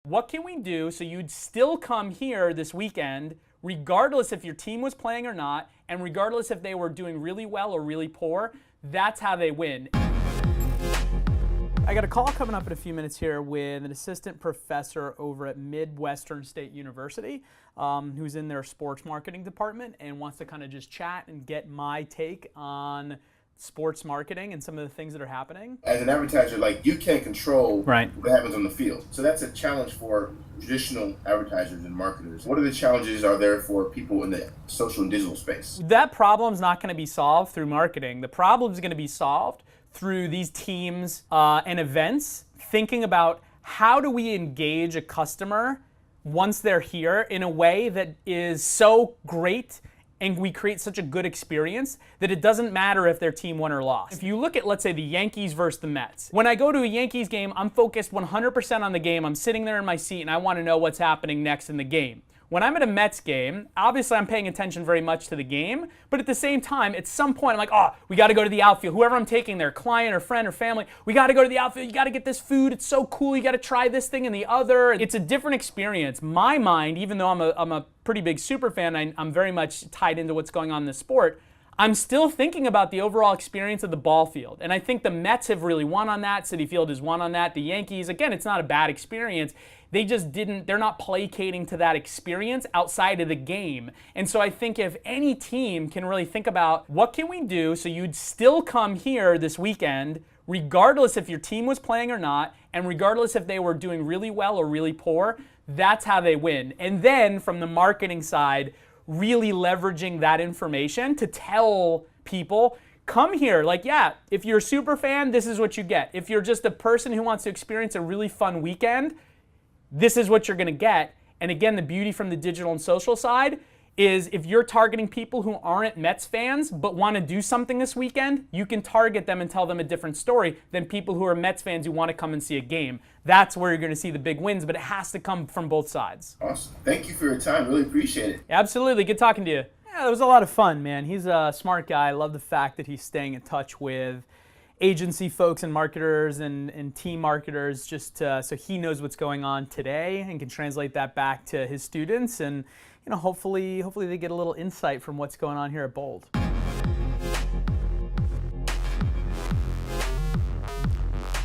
What can we do so you'd still come here this weekend, regardless if your team was playing or not, and regardless if they were doing really well or really poor? That's how they win. I got a call coming up in a few minutes here with an assistant professor over at Midwestern State University who's in their sports marketing department and wants to kind of just chat and get my take on sports marketing and some of the things that are happening. As an advertiser, like, you can't control Right. what happens on the field. So that's a challenge for traditional advertisers and marketers. What are the challenges are there for people in the social and digital space? That problem's not going to be solved through marketing. The problem's going to be solved through these teams and events thinking about how do we engage a customer once they're here in a way that is so great and we create such a good experience that it doesn't matter if their team won or lost. If you look at, let's say, the Yankees versus the Mets. When I go to a Yankees game, I'm focused 100% on the game. I'm sitting there in my seat and I want to know what's happening next in the game. When I'm at a Mets game, obviously I'm paying attention very much to the game, but at the same time, at some point I'm like, oh, we got to go to the outfield. Whoever I'm taking there, client or friend or family, we got to go to the outfield. You got to get this food. It's so cool. You got to try this thing and the other. It's a different experience. My mind, even though I'm a pretty big super fan, I'm very much tied into what's going on in the sport, I'm still thinking about the overall experience of the ball field. And I think the Mets have really won on that. Citi Field has won on that. The Yankees, again, it's not a bad experience. They're not placating to that experience outside of the game. And so I think if any team can really think about what can we do so you'd still come here this weekend, regardless if your team was playing or not, and regardless if they were doing really well or really poor, that's how they win. And then from the marketing side, really leveraging that information to tell people, come here. Like, yeah, if you're a super fan, this is what you get. If you're just a person who wants to experience a really fun weekend, this is what you're going to get. And again, the beauty from the digital and social side is if you're targeting people who aren't Mets fans but want to do something this weekend, you can target them and tell them a different story than people who are Mets fans who want to come and see a game. That's where you're going to see the big wins, but it has to come from both sides. Awesome. Thank you for your time. Really appreciate it. Absolutely. Good talking to you. Yeah, it was a lot of fun, man. He's a smart guy. I love the fact that he's staying in touch with agency folks and marketers and team marketers just so he knows what's going on today and can translate that back to his students and hopefully they get a little insight from what's going on here at Bold.